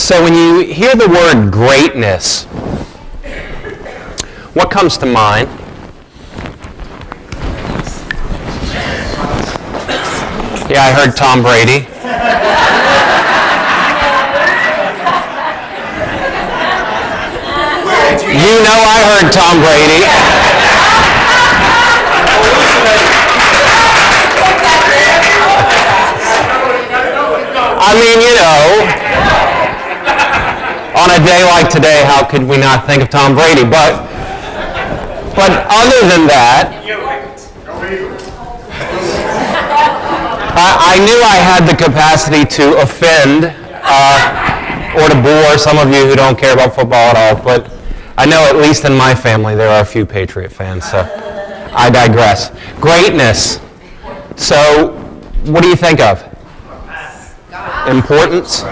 So when you hear the word greatness, what comes to mind? Yeah, I heard Tom Brady. You know I heard Tom Brady. I mean, you know, on a day like today, how could we not think of Tom Brady? But other than that, I knew I had the capacity to offend or to bore some of you who don't care about football at all, but I know at least in my family there are a few Patriot fans, so I digress. Greatness. So, what do you think of? Importance?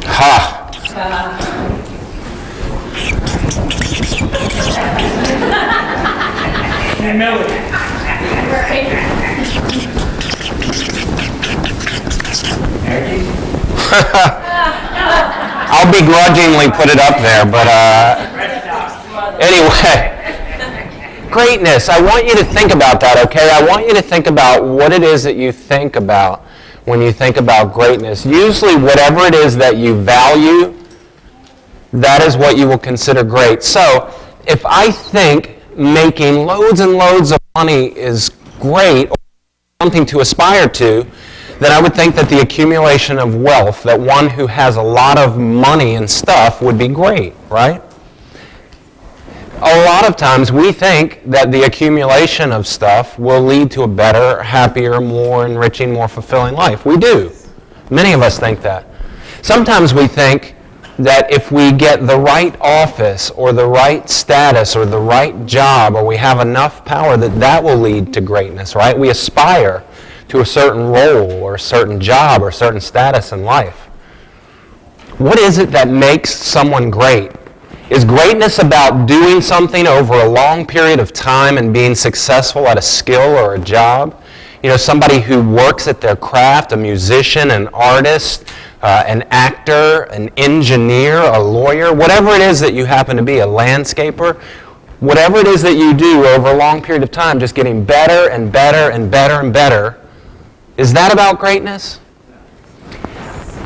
Ha. Humility. I'll begrudgingly put it up there, but anyway. Greatness. I want you to think about that, okay? I want you to think about what it is that you think about when you think about greatness. Usually whatever it is that you value, that is what you will consider great. So if I think making loads and loads of money is great, or something to aspire to, then I would think that the accumulation of wealth, that one who has a lot of money and stuff would be great, right? A lot of times we think that the accumulation of stuff will lead to a better, happier, more enriching, more fulfilling life. We do. Many of us think that. Sometimes we think that if we get the right office or the right status or the right job or we have enough power that will lead to greatness, right? We aspire to a certain role or a certain job or a certain status in life. What is it that makes someone great? Is greatness about doing something over a long period of time and being successful at a skill or a job? You know, somebody who works at their craft, a musician, an artist, an actor, an engineer, a lawyer, whatever it is that you happen to be, a landscaper, whatever it is that you do over a long period of time, just getting better and better and better and better, is that about greatness?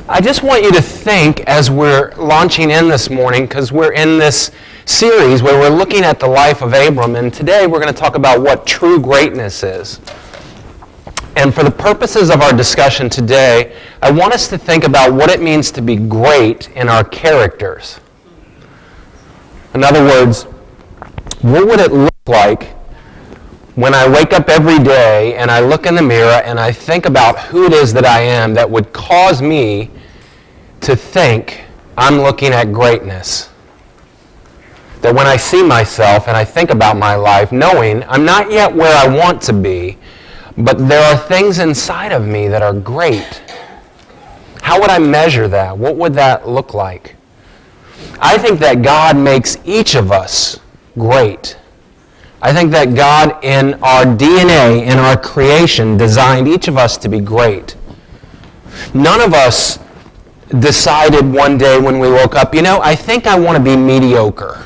I just want you to think as we're launching in this morning, because we're in this series where we're looking at the life of Abram, and today we're going to talk about what true greatness is. And for the purposes of our discussion today, I want us to think about what it means to be great in our characters. In other words, what would it look like when I wake up every day and I look in the mirror and I think about who it is that I am that would cause me to think I'm looking at greatness? That when I see myself and I think about my life, knowing I'm not yet where I want to be, but there are things inside of me that are great. How would I measure that? What would that look like? I think that God makes each of us great. I think that God in our DNA, in our creation, designed each of us to be great. None of us decided one day when we woke up, you know, I think I want to be mediocre.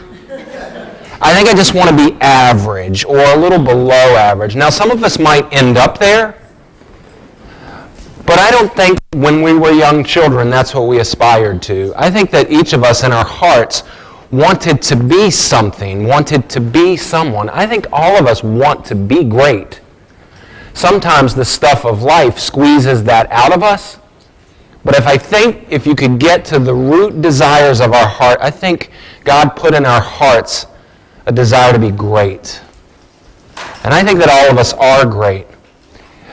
I think I just want to be average or a little below average. Now, some of us might end up there, but I don't think when we were young children that's what we aspired to. I think that each of us in our hearts wanted to be something, wanted to be someone. I think all of us want to be great. Sometimes the stuff of life squeezes that out of us, but if you could get to the root desires of our heart, I think God put in our hearts a desire to be great. And I think that all of us are great.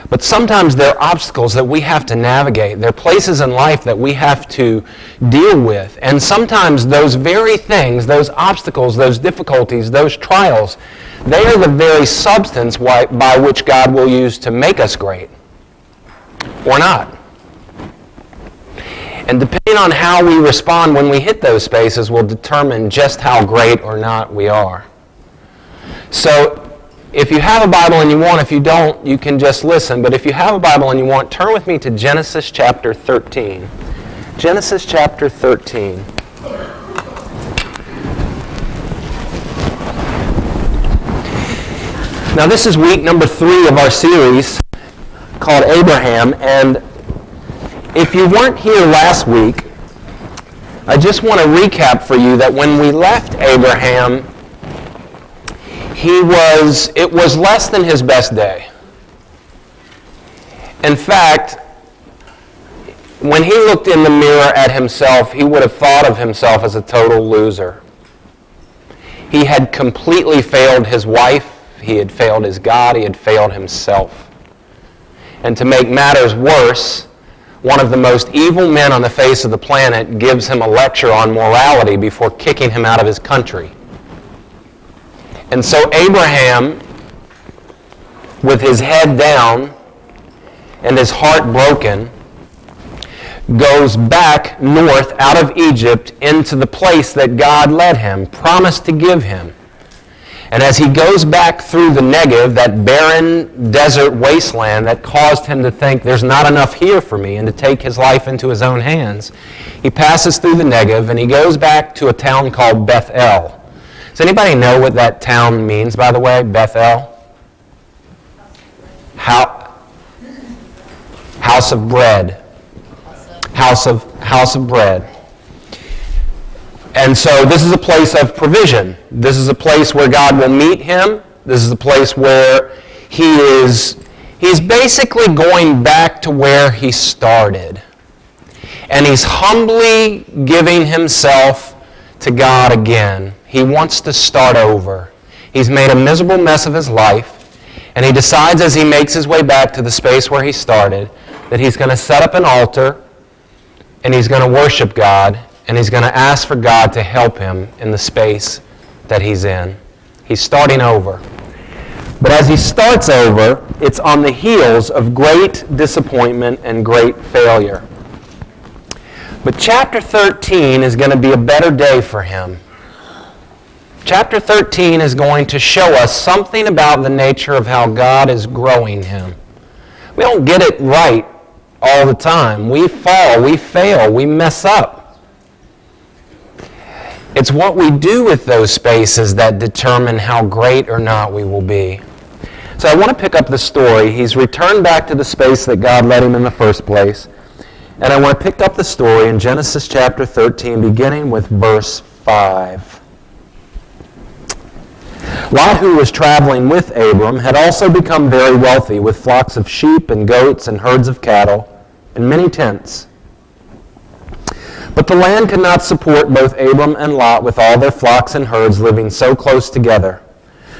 But sometimes there are obstacles that we have to navigate. There are places in life that we have to deal with. And sometimes those very things, those obstacles, those difficulties, those trials, they are the very substance by which God will use to make us great. Or not. And depending on how we respond when we hit those spaces will determine just how great or not we are. So if you have a Bible and you want, if you don't, you can just listen. But if you have a Bible and you want, turn with me to Genesis chapter 13. Genesis chapter 13. Now this is week number 3 of our series called Abraham, and if you weren't here last week, I just want to recap for you that when we left Abraham, it was less than his best day. In fact, when he looked in the mirror at himself, he would have thought of himself as a total loser. He had completely failed his wife, he had failed his God, he had failed himself. And to make matters worse, one of the most evil men on the face of the planet gives him a lecture on morality before kicking him out of his country. And so Abraham, with his head down and his heart broken, goes back north out of Egypt into the place that God led him, promised to give him. And as he goes back through the Negev, that barren desert wasteland that caused him to think there's not enough here for me and to take his life into his own hands, he passes through the Negev and he goes back to a town called Bethel. Does anybody know what that town means, by the way, Bethel? House of bread. House of bread. And so this is a place of provision. This is a place where God will meet him. This is a place where he's basically going back to where he started. And he's humbly giving himself to God again. He wants to start over. He's made a miserable mess of his life, and he decides as he makes his way back to the space where he started that he's going to set up an altar, and he's going to worship God, and he's going to ask for God to help him in the space that he's in. He's starting over. But as he starts over, it's on the heels of great disappointment and great failure. But chapter 13 is going to be a better day for him. Chapter 13 is going to show us something about the nature of how God is growing him. We don't get it right all the time. We fall, we fail, we mess up. It's what we do with those spaces that determine how great or not we will be. So I want to pick up the story. He's returned back to the space that God led him in the first place. And I want to pick up the story in Genesis chapter 13, beginning with verse 5. Lot, who was traveling with Abram, had also become very wealthy, with flocks of sheep and goats and herds of cattle and many tents. But the land could not support both Abram and Lot with all their flocks and herds living so close together.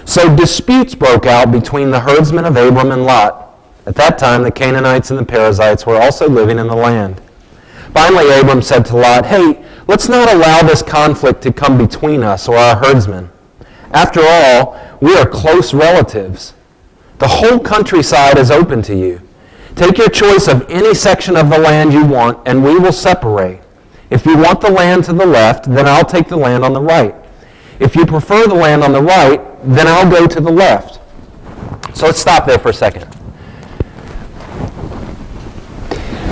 So disputes broke out between the herdsmen of Abram and Lot. At that time, the Canaanites and the Perizzites were also living in the land. Finally, Abram said to Lot, "Hey, let's not allow this conflict to come between us or our herdsmen. After all, we are close relatives. The whole countryside is open to you. Take your choice of any section of the land you want, and we will separate. If you want the land to the left, then I'll take the land on the right. If you prefer the land on the right, then I'll go to the left." So let's stop there for a second.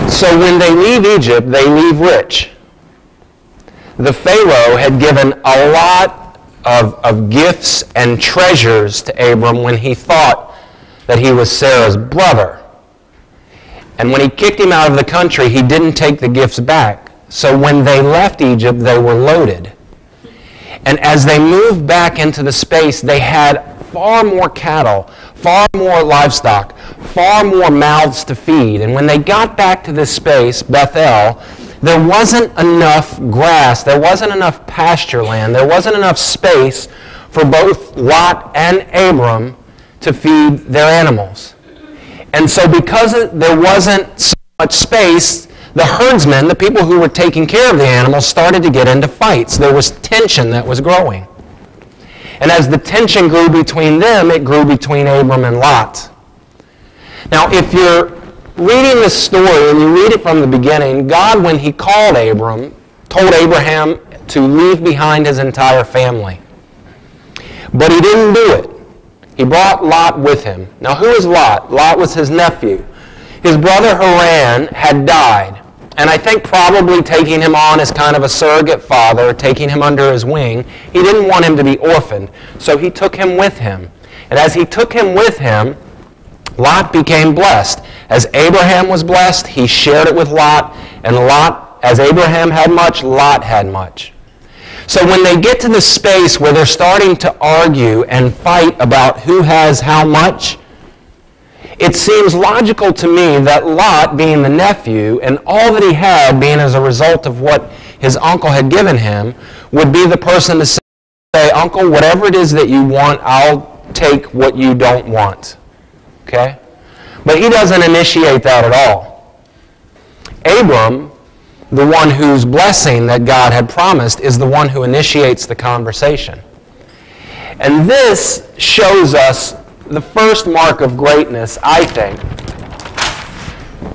So when they leave Egypt, they leave rich. The Pharaoh had given a lot of gifts and treasures to Abram when he thought that he was Sarah's brother. And when he kicked him out of the country, he didn't take the gifts back. So when they left Egypt, they were loaded. And as they moved back into the space, they had far more cattle, far more livestock, far more mouths to feed. And when they got back to this space, Bethel, there wasn't enough grass, there wasn't enough pasture land, there wasn't enough space for both Lot and Abram to feed their animals. And so because there wasn't so much space, the herdsmen, the people who were taking care of the animals, started to get into fights. There was tension that was growing. And as the tension grew between them, it grew between Abram and Lot. Now, if you're reading this story and you read it from the beginning, God, when he called Abram, told Abraham to leave behind his entire family. But he didn't do it. He brought Lot with him. Now, who is Lot? Lot was his nephew. His brother Haran had died, and I think probably taking him on as kind of a surrogate father, taking him under his wing, he didn't want him to be orphaned, so he took him with him. And as he took him with him, Lot became blessed. As Abraham was blessed, he shared it with Lot, and Lot, as Abraham had much, Lot had much. So when they get to the space where they're starting to argue and fight about who has how much, it seems logical to me that Lot, being the nephew, and all that he had being as a result of what his uncle had given him, would be the person to say, Uncle, whatever it is that you want, I'll take what you don't want. Okay? But he doesn't initiate that at all. Abram, the one whose blessing that God had promised, is the one who initiates the conversation. And this shows us the first mark of greatness, I think.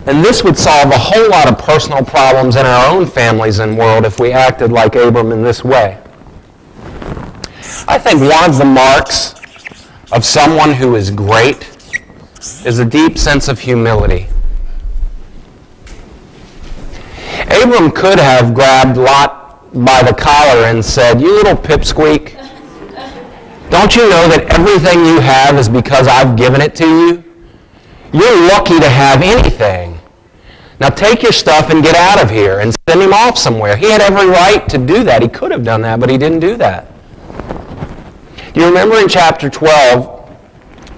And this would solve a whole lot of personal problems in our own families and world if we acted like Abram in this way. I think one of the marks of someone who is great is a deep sense of humility. Abram could have grabbed Lot by the collar and said, "You little pipsqueak, don't you know that everything you have is because I've given it to you? You're lucky to have anything. Now take your stuff and get out of here," and send him off somewhere. He had every right to do that. He could have done that, but he didn't do that. Do you remember in chapter 12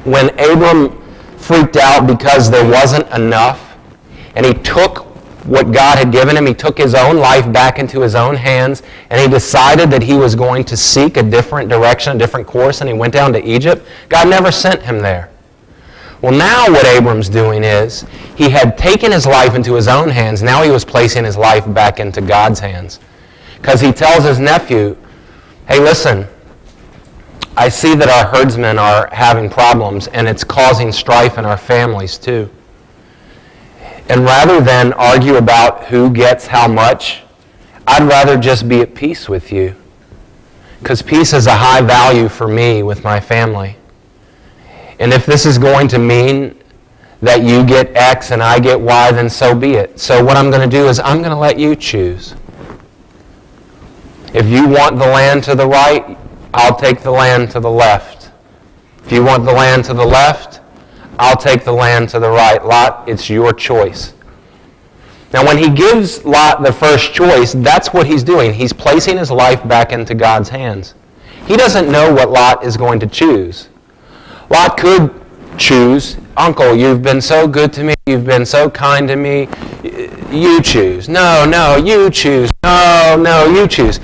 when Abram freaked out because there wasn't enough, and he took what God had given him, he took his own life back into his own hands, and he decided that he was going to seek a different direction, a different course, and he went down to Egypt? God never sent him there. Well, now what Abram's doing is, he had taken his life into his own hands, now he was placing his life back into God's hands. Because he tells his nephew, "Hey, listen, I see that our herdsmen are having problems, and it's causing strife in our families too. And rather than argue about who gets how much, I'd rather just be at peace with you. Because peace is a high value for me with my family. And if this is going to mean that you get X and I get Y, then so be it. So what I'm going to do is I'm going to let you choose. If you want the land to the right, I'll take the land to the left. If you want the land to the left, I'll take the land to the right. Lot, it's your choice." Now, when he gives Lot the first choice, that's what he's doing. He's placing his life back into God's hands. He doesn't know what Lot is going to choose. Lot could choose, "Uncle, you've been so good to me. You've been so kind to me. You choose." No, you choose. No, you choose.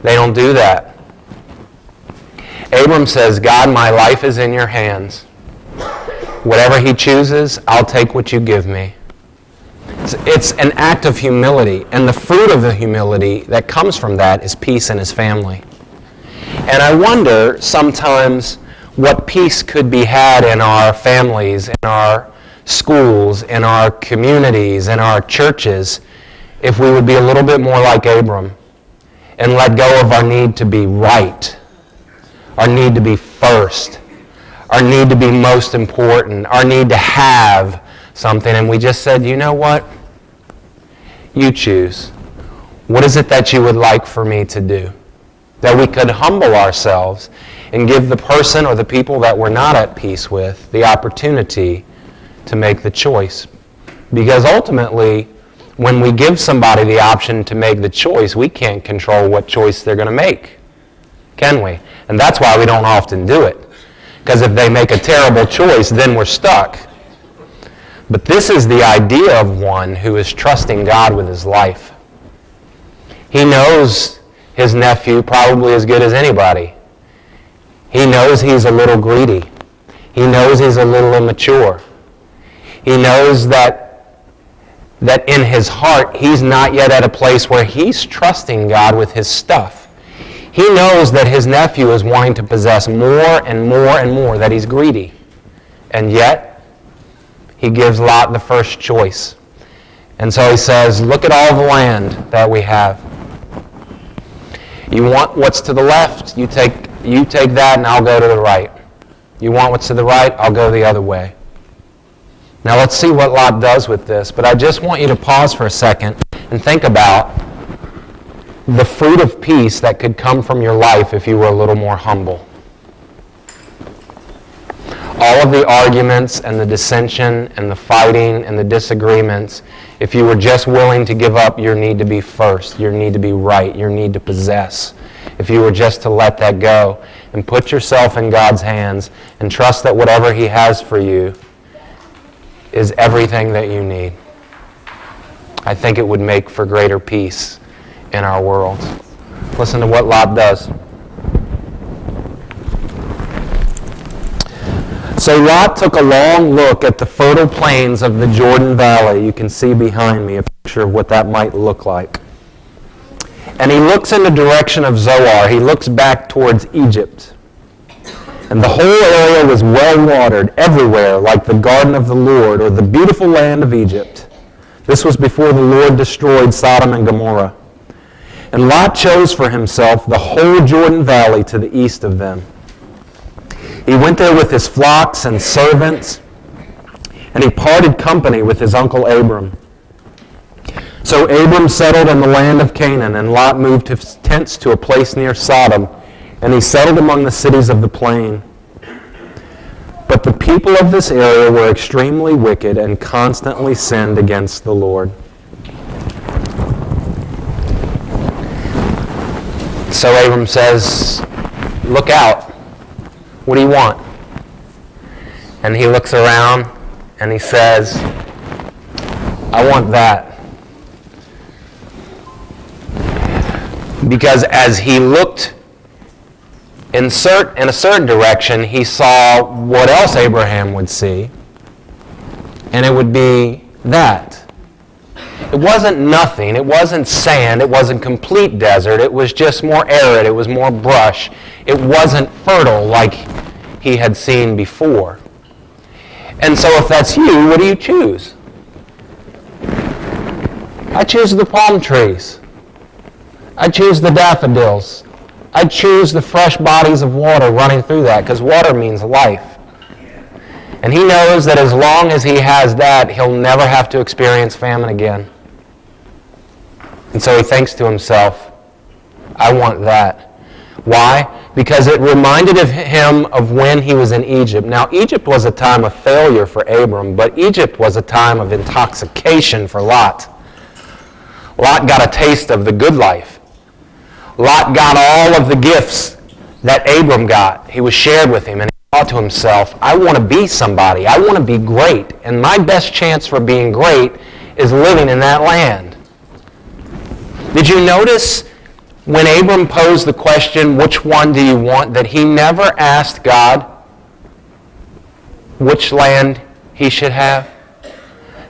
They don't do that. Abram says, "God, my life is in your hands. Whatever he chooses, I'll take what you give me." It's an act of humility, and the fruit of the humility that comes from that is peace in his family. And I wonder sometimes what peace could be had in our families, in our schools, in our communities, in our churches, if we would be a little bit more like Abram and let go of our need to be right, our need to be first, our need to be most important, our need to have something, and we just said, "You know what? You choose. What is it that you would like for me to do?" That we could humble ourselves and give the person or the people that we're not at peace with the opportunity to make the choice. Because ultimately, when we give somebody the option to make the choice, we can't control what choice they're going to make, can we? And that's why we don't often do it. Because if they make a terrible choice, then we're stuck. But this is the idea of one who is trusting God with his life. He knows his nephew probably as good as anybody. He knows he's a little greedy. He knows he's a little immature. He knows that in his heart, he's not yet at a place where he's trusting God with his stuff. He knows that his nephew is wanting to possess more and more and more, that he's greedy. And yet, he gives Lot the first choice. And so he says, "Look at all the land that we have. You want what's to the left, you take that and I'll go to the right. You want what's to the right? I'll go the other way. Now let's see what Lot does with this, but I just want you to pause for a second and think about the fruit of peace that could come from your life if you were a little more humble. All of the arguments and the dissension and the fighting and the disagreements, if you were just willing to give up your need to be first, your need to be right, your need to possess, if you were just to let that go and put yourself in God's hands and trust that whatever He has for you is everything that you need, I think it would make for greater peace in our world. Listen to what Lot does. So Lot took a long look at the fertile plains of the Jordan Valley. You can see behind me a picture of what that might look like. And he looks in the direction of Zoar. He looks back towards Egypt. And the whole area was well watered everywhere, like the garden of the Lord, or the beautiful land of Egypt. This was before the Lord destroyed Sodom and Gomorrah. And Lot chose for himself the whole Jordan Valley to the east of them. He went there with his flocks and servants, and he parted company with his uncle Abram. So Abram settled in the land of Canaan, and Lot moved his tents to a place near Sodom, and he settled among the cities of the plain. But the people of this area were extremely wicked and constantly sinned against the Lord. So Abram says, "Look out. What do you want?" And he looks around and he says, "I want that." Because as he looked in a certain direction, he saw what else Abraham would see, and it would be that. It wasn't nothing. It wasn't sand. It wasn't complete desert. It was just more arid. It was more brush. It wasn't fertile like he had seen before. And so if that's you, what do you choose? I choose the palm trees. I choose the daffodils. I choose the fresh bodies of water running through that, because water means life. And he knows that as long as he has that, he'll never have to experience famine again. And so he thinks to himself, I want that. Why? Because it reminded him of when he was in Egypt. Now, Egypt was a time of failure for Abram, but Egypt was a time of intoxication for Lot. Lot got a taste of the good life. Lot got all of the gifts that Abram got. He was shared with him, and he thought to himself, I want to be somebody. I want to be great. And my best chance for being great is living in that land. Did you notice when Abram posed the question, which one do you want, that he never asked God which land he should have?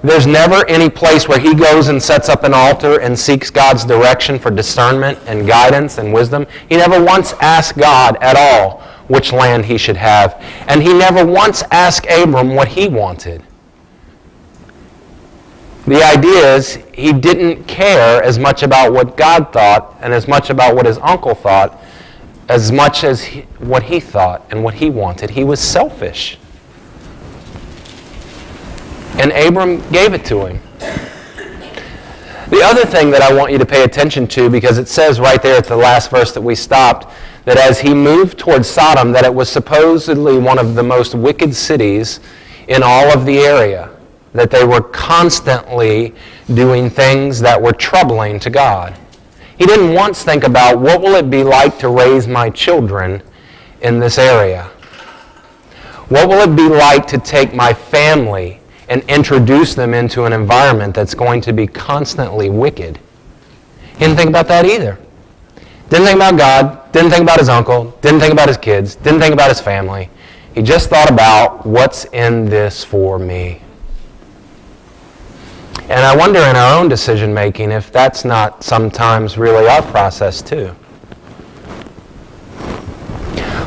There's never any place where he goes and sets up an altar and seeks God's direction for discernment and guidance and wisdom. He never once asked God at all which land he should have. And he never once asked Abram what he wanted. The idea is he didn't care as much about what God thought and as much about what his uncle thought as much as what he thought and what he wanted. He was selfish. And Abram gave it to him. The other thing that I want you to pay attention to, because it says right there at the last verse that we stopped, that as he moved towards Sodom, that it was supposedly one of the most wicked cities in all of the area, that they were constantly doing things that were troubling to God. He didn't once think about, what will it be like to raise my children in this area? What will it be like to take my family and introduce them into an environment that's going to be constantly wicked? He didn't think about that either. Didn't think about God, didn't think about his uncle, didn't think about his kids, didn't think about his family. He just thought about, what's in this for me? And I wonder in our own decision making if that's not sometimes really our process too.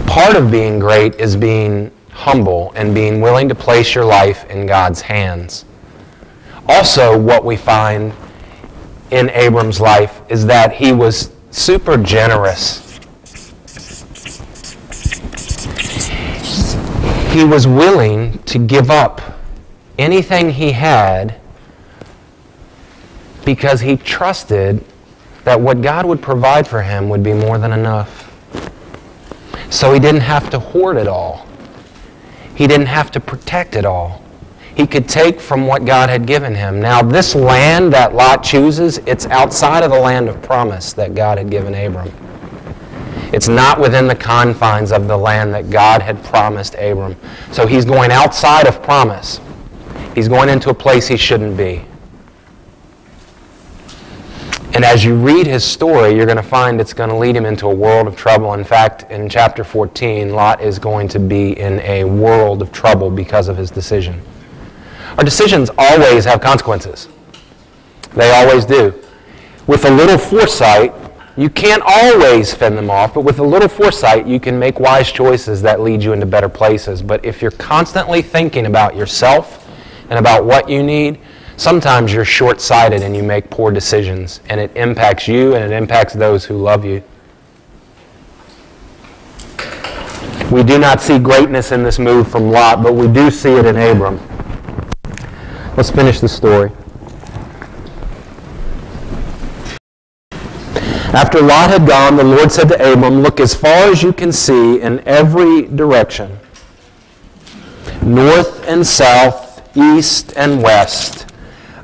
Part of being great is being humble and being willing to place your life in God's hands. Also, what we find in Abram's life is that he was super generous. he was willing to give up anything he had because he trusted that what God would provide for him would be more than enough. So he didn't have to hoard it all. He didn't have to protect it all. He could take from what God had given him. Now, this land that Lot chooses, it's outside of the land of promise that God had given Abram. It's not within the confines of the land that God had promised Abram. So he's going outside of promise. He's going into a place he shouldn't be. And as you read his story, you're going to find it's going to lead him into a world of trouble. In fact, in chapter 14, Lot is going to be in a world of trouble because of his decision. Our decisions always have consequences. They always do. With a little foresight, you can't always fend them off, but with a little foresight, you can make wise choices that lead you into better places. But if you're constantly thinking about yourself and about what you need, sometimes you're short-sighted and you make poor decisions, and it impacts you and it impacts those who love you. We do not see greatness in this move from Lot, but we do see it in Abram. Let's finish the story. After Lot had gone, the Lord said to Abram, "Look as far as you can see in every direction, north and south, east and west.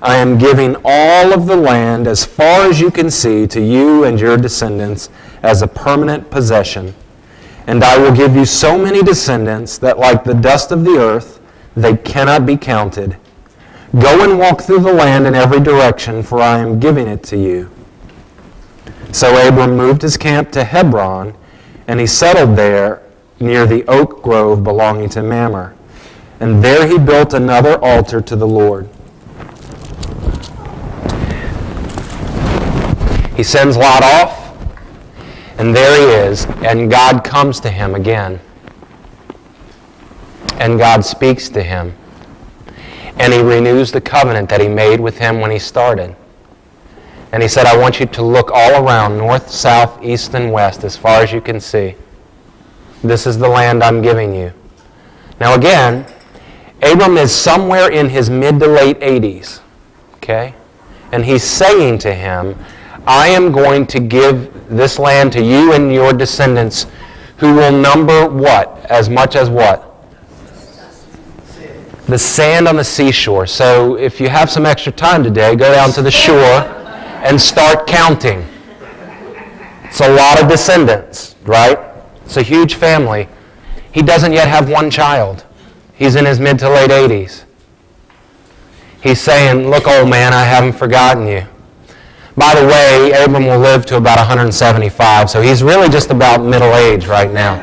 I am giving all of the land as far as you can see to you and your descendants as a permanent possession. And I will give you so many descendants that like the dust of the earth, they cannot be counted. Go and walk through the land in every direction, for I am giving it to you." So Abram moved his camp to Hebron, and he settled there near the oak grove belonging to Mamre. And there he built another altar to the Lord. He sends Lot off, and there he is, and God comes to him again. And God speaks to him. And he renews the covenant that he made with him when he started. And he said, "I want you to look all around, north, south, east, and west, as far as you can see. This is the land I'm giving you." Now again, Abram is somewhere in his mid to late 80s. Okay? And he's saying to him, "I am going to give this land to you and your descendants, who will number what? As much as what? The sand on the seashore." So if you have some extra time today, go down to the shore and start counting. It's a lot of descendants, right? It's a huge family. He doesn't yet have one child. He's in his mid to late 80s. He's saying, "Look, old man, I haven't forgotten you." By the way, Abram will live to about 175, so he's really just about middle age right now.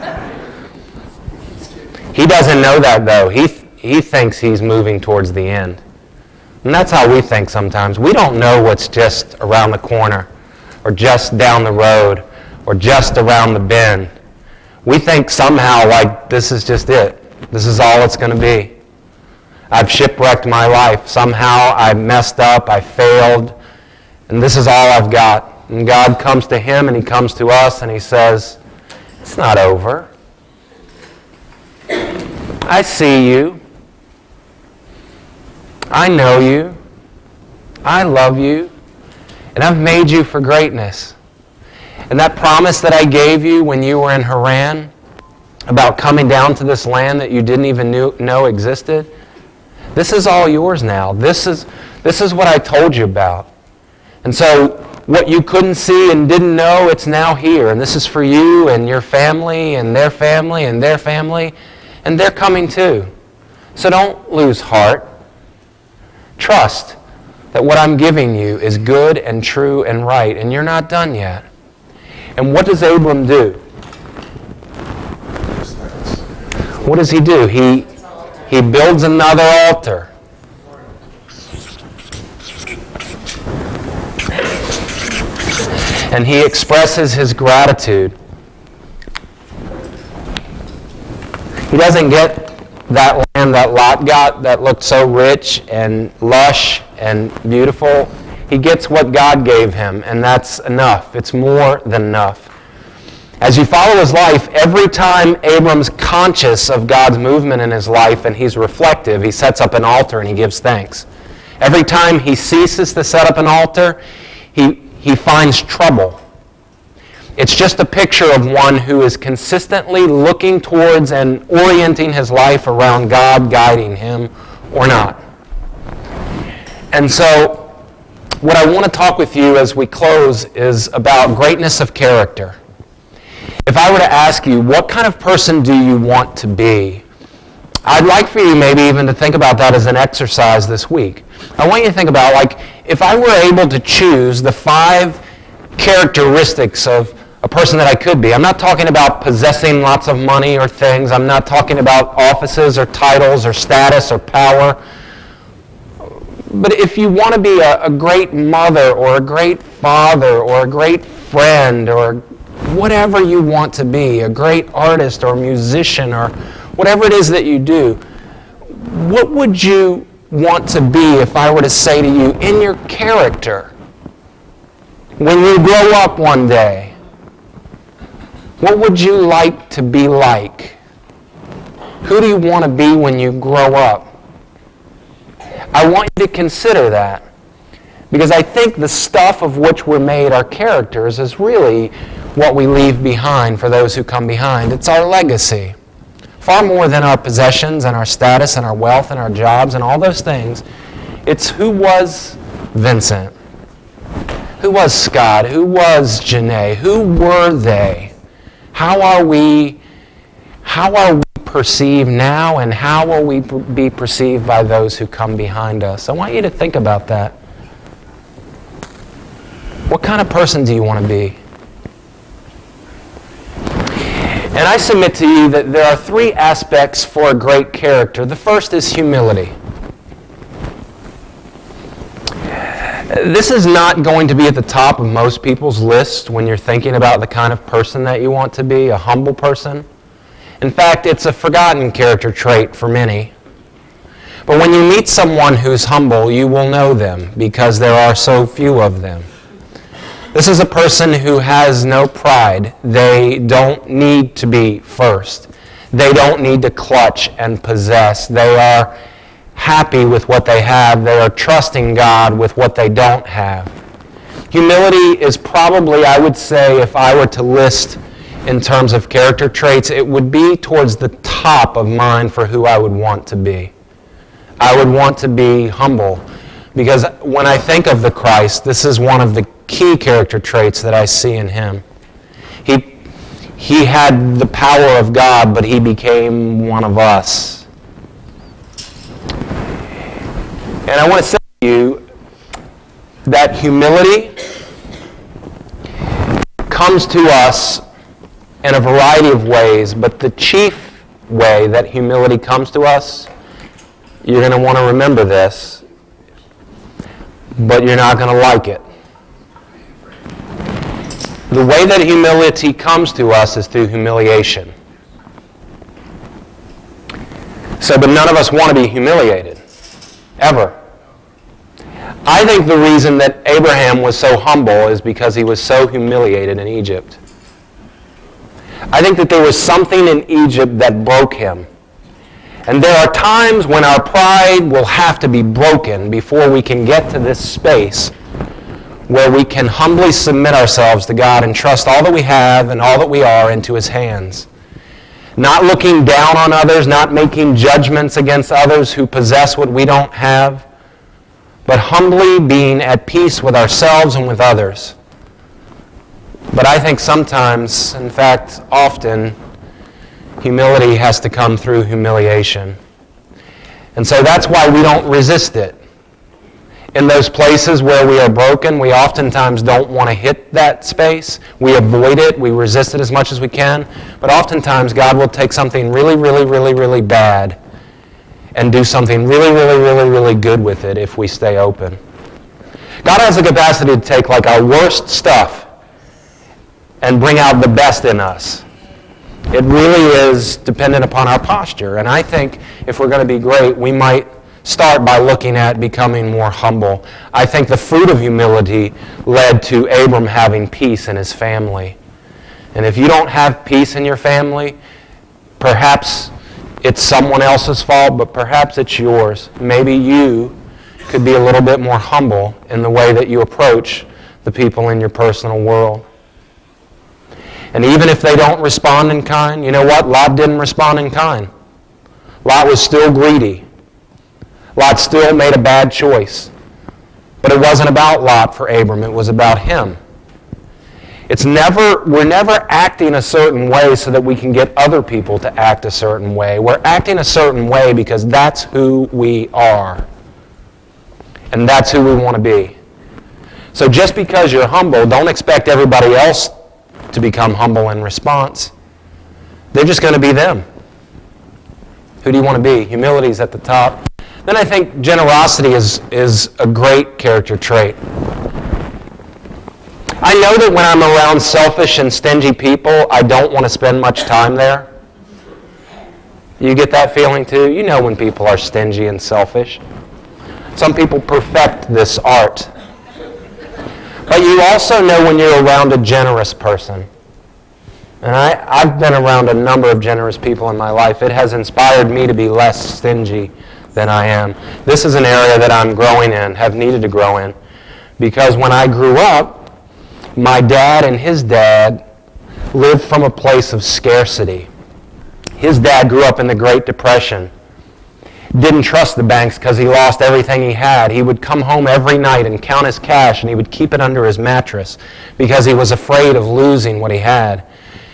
He doesn't know that, though. He thinks he's moving towards the end. And that's how we think sometimes. We don't know what's just around the corner, or just down the road, or just around the bend. We think somehow like this is just it. This is all it's going to be. I've shipwrecked my life. Somehow I messed up, I failed, and this is all I've got. And God comes to him and he comes to us and he says, "It's not over. I see you. I know you. I love you. And I've made you for greatness. And that promise that I gave you when you were in Haran about coming down to this land that you didn't even know existed, this is all yours now. This is what I told you about. And so what you couldn't see and didn't know, it's now here. And this is for you and your family and their family and their family. And they're coming too. So don't lose heart. Trust that what I'm giving you is good and true and right, and you're not done yet." And what does Abram do? What does he do? He builds another altar. And he expresses his gratitude. He doesn't get that land that Lot got that looked so rich and lush and beautiful. He gets what God gave him, and that's enough. It's more than enough. As you follow his life, every time Abram's conscious of God's movement in his life and he's reflective, he sets up an altar and he gives thanks. Every time he ceases to set up an altar, he finds trouble. It's just a picture of one who is consistently looking towards and orienting his life around God guiding him or not. And so, what I want to talk with you as we close is about greatness of character. If I were to ask you, what kind of person do you want to be? I'd like for you maybe even to think about that as an exercise this week. I want you to think about, like, if I were able to choose the 5 characteristics of a person that I could be. I'm not talking about possessing lots of money or things. I'm not talking about offices or titles or status or power. But if you want to be a great mother or a great father or a great friend or whatever you want to be, a great artist or musician or whatever it is that you do, what would you want to be if I were to say to you, in your character, when you grow up one day, what would you like to be like? Who do you want to be when you grow up? I want you to consider that, because I think the stuff of which we're made, our characters, is really what we leave behind for those who come behind. It's our legacy. Far more than our possessions and our status and our wealth and our jobs and all those things, it's who was Vincent? Who was Scott? Who was Janae? Who were they? How are we perceived now, and how will we be perceived by those who come behind us? I want you to think about that. What kind of person do you want to be? And I submit to you that there are 3 aspects for a great character. The first is humility. This is not going to be at the top of most people's list when you're thinking about the kind of person that you want to be, a humble person. In fact, it's a forgotten character trait for many. But when you meet someone who's humble, you will know them because there are so few of them. This is a person who has no pride. They don't need to be first. They don't need to clutch and possess. They are happy with what they have. They are trusting God with what they don't have. Humility is probably, I would say, if I were to list in terms of character traits, it would be towards the top of mine for who I would want to be. I would want to be humble, because when I think of the Christ, this is one of the key character traits that I see in him. He had the power of God, but he became one of us. And I want to say to you that humility comes to us in a variety of ways, but the chief way that humility comes to us, you're going to want to remember this, but you're not going to like it. The way that humility comes to us is through humiliation. But none of us want to be humiliated, ever. I think the reason that Abraham was so humble is because he was so humiliated in Egypt. I think that there was something in Egypt that broke him. And there are times when our pride will have to be broken before we can get to this space where we can humbly submit ourselves to God and trust all that we have and all that we are into his hands. Not looking down on others, not making judgments against others who possess what we don't have, but humbly being at peace with ourselves and with others. But I think sometimes, in fact, often, humility has to come through humiliation. And so that's why we don't resist it. In those places where we are broken, we oftentimes don't want to hit that space. We avoid it. We resist it as much as we can. But oftentimes, God will take something really, really, really, really bad and do something really, really, really, really good with it if we stay open. God has the capacity to take like our worst stuff and bring out the best in us. It really is dependent upon our posture. And I think if we're going to be great, we might start by looking at becoming more humble. I think the fruit of humility led to Abram having peace in his family. And if you don't have peace in your family, perhaps it's someone else's fault, but perhaps it's yours. Maybe you could be a little bit more humble in the way that you approach the people in your personal world. And even if they don't respond in kind, you know what? Lot didn't respond in kind. Lot was still greedy. Lot still made a bad choice. But it wasn't about Lot for Abram. It was about him. We're never acting a certain way so that we can get other people to act a certain way. We're acting a certain way because that's who we are. And that's who we want to be. So just because you're humble, don't expect everybody else to become humble in response. They're just going to be them. Who do you want to be? Humility is at the top. Then I think generosity is a great character trait. I know that when I'm around selfish and stingy people, I don't want to spend much time there. You get that feeling too? You know when people are stingy and selfish. Some people perfect this art. But you also know when you're around a generous person. And I've been around a number of generous people in my life. It has inspired me to be less stingy than I am. This is an area that I'm growing in, have needed to grow in. Because when I grew up, my dad and his dad lived from a place of scarcity. His dad grew up in the Great Depression. Didn't trust the banks because he lost everything he had. He would come home every night and count his cash, and he would keep it under his mattress because he was afraid of losing what he had.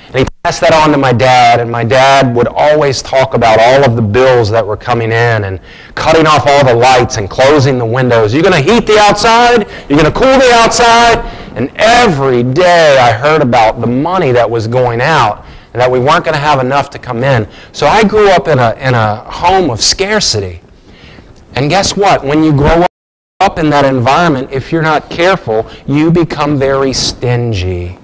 And he passed that on to my dad, and my dad would always talk about all of the bills that were coming in and cutting off all the lights and closing the windows. You're going to heat the outside? You're going to cool the outside? And every day I heard about the money that was going out and that we weren't going to have enough to come in. So I grew up in a home of scarcity. And guess what? When you grow up in that environment, if you're not careful, you become very stingy.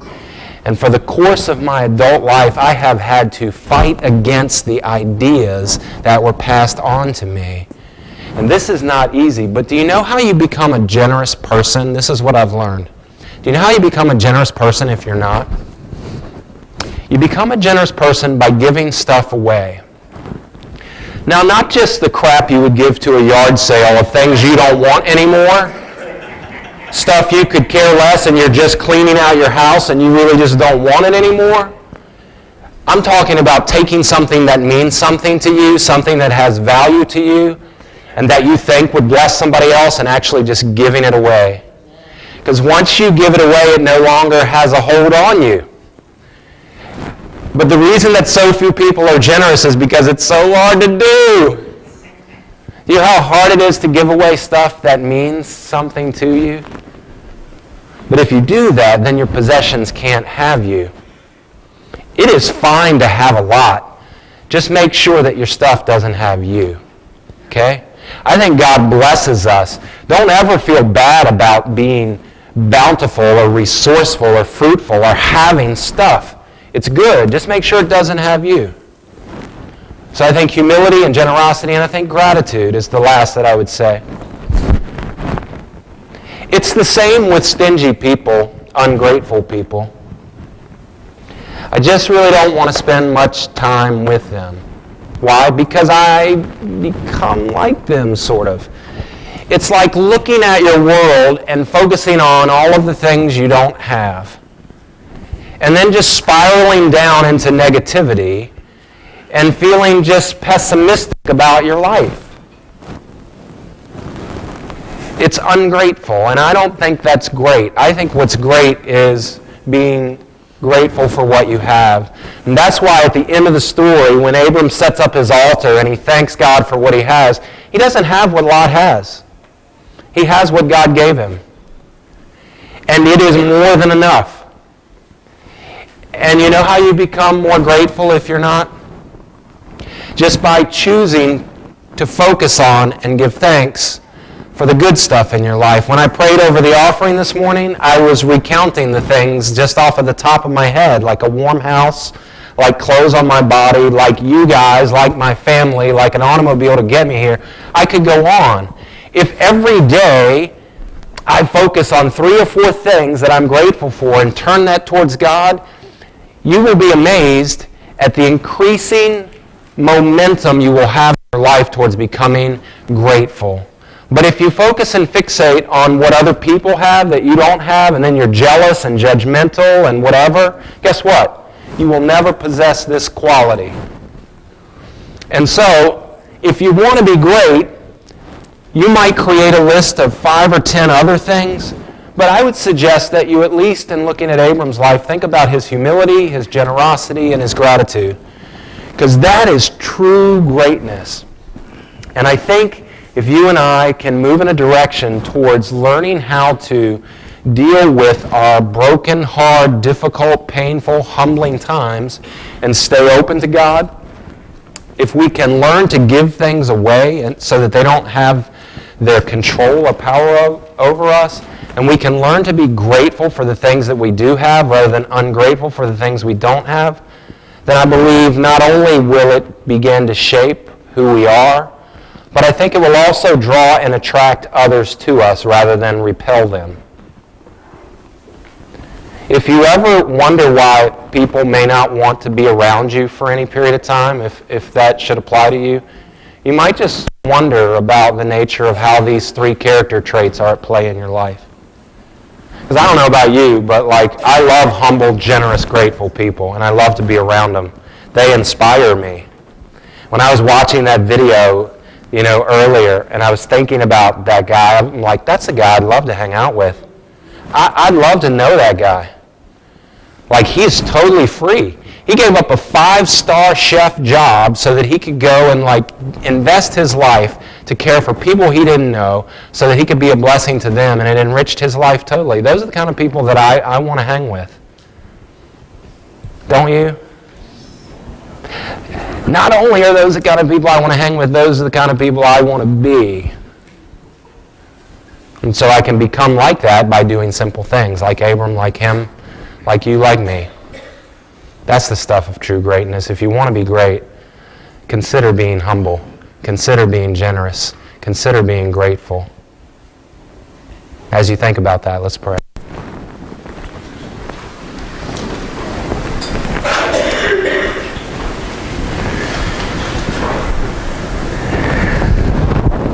And for the course of my adult life, I have had to fight against the ideas that were passed on to me. And this is not easy, but do you know how you become a generous person? This is what I've learned. Do you know how you become a generous person if you're not? You become a generous person by giving stuff away. Now, not just the crap you would give to a yard sale of things you don't want anymore, stuff you could care less and you're just cleaning out your house and you really just don't want it anymore. I'm talking about taking something that means something to you, something that has value to you, and that you think would bless somebody else, and actually just giving it away. Because once you give it away, it no longer has a hold on you. But the reason that so few people are generous is because it's so hard to do. Do you know how hard it is to give away stuff that means something to you? But if you do that, then your possessions can't have you. It is fine to have a lot. Just make sure that your stuff doesn't have you. Okay? I think God blesses us. Don't ever feel bad about being bountiful or resourceful or fruitful or having stuff. It's good. Just make sure it doesn't have you. So I think humility and generosity, and I think gratitude is the last that I would say. It's the same with stingy people, ungrateful people. I just really don't want to spend much time with them. Why? Because I become like them, sort of. It's like looking at your world and focusing on all of the things you don't have. And then just spiraling down into negativity and feeling just pessimistic about your life. It's ungrateful, and I don't think that's great. I think what's great is being grateful for what you have. And that's why at the end of the story, when Abram sets up his altar and he thanks God for what he has, he doesn't have what Lot has. He has what God gave him. And it is more than enough. And you know how you become more grateful if you're not? Just by choosing to focus on and give thanks for the good stuff in your life. When I prayed over the offering this morning, I was recounting the things just off of the top of my head, like a warm house, like clothes on my body, like you guys, like my family, like an automobile to get me here. I could go on. If every day I focus on 3 or 4 things that I'm grateful for and turn that towards God, you will be amazed at the increasing momentum you will have in your life towards becoming grateful. But if you focus and fixate on what other people have that you don't have, and then you're jealous and judgmental and whatever, guess what? You will never possess this quality. And so, if you want to be great, you might create a list of 5 or 10 other things, but I would suggest that you, at least in looking at Abram's life, think about his humility, his generosity, and his gratitude. Because that is true greatness. And I think if you and I can move in a direction towards learning how to deal with our broken, hard, difficult, painful, humbling times and stay open to God, if we can learn to give things away and so that they don't have their control or power over us, and we can learn to be grateful for the things that we do have rather than ungrateful for the things we don't have, then I believe not only will it begin to shape who we are, but I think it will also draw and attract others to us rather than repel them. If you ever wonder why people may not want to be around you for any period of time, if that should apply to you, you might just wonder about the nature of how these 3 character traits are at play in your life. Because I don't know about you, but I love humble, generous, grateful people, and I love to be around them. They inspire me. When I was watching that video, earlier, and I was thinking about that guy, I'm like, that's a guy I'd love to hang out with. I'd love to know that guy. He's totally free. He gave up a 5-star chef job so that he could go and invest his life to care for people he didn't know so that he could be a blessing to them, and it enriched his life totally. Those are the kind of people that I want to hang with. Don't you? Not only are those the kind of people I want to hang with, those are the kind of people I want to be. And so I can become like that by doing simple things, like Abram, like him, like you, like me. That's the stuff of true greatness. If you want to be great, consider being humble. Consider being generous. Consider being grateful. As you think about that, let's pray.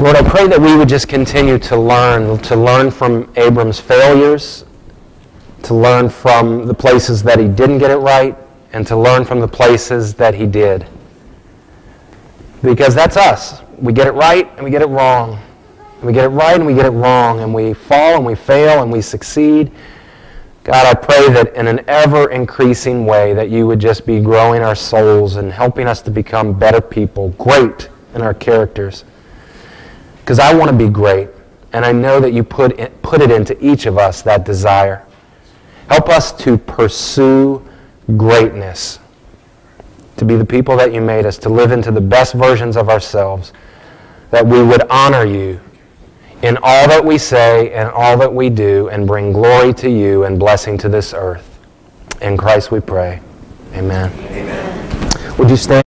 Lord, I pray that we would just continue to learn from Abram's failures, to learn from the places that he didn't get it right, and to learn from the places that he did. Because that's us. We get it right and we get it wrong. And we get it right and we get it wrong. And we fall and we fail and we succeed. God, I pray that in an ever-increasing way that you would just be growing our souls and helping us to become better people, great in our characters. Because I want to be great, and I know that you put it into each of us, that desire. Help us to pursue greatness, to be the people that you made us, to live into the best versions of ourselves, that we would honor you in all that we say and all that we do, and bring glory to you and blessing to this earth. In Christ we pray. Amen. Amen. Would you stand?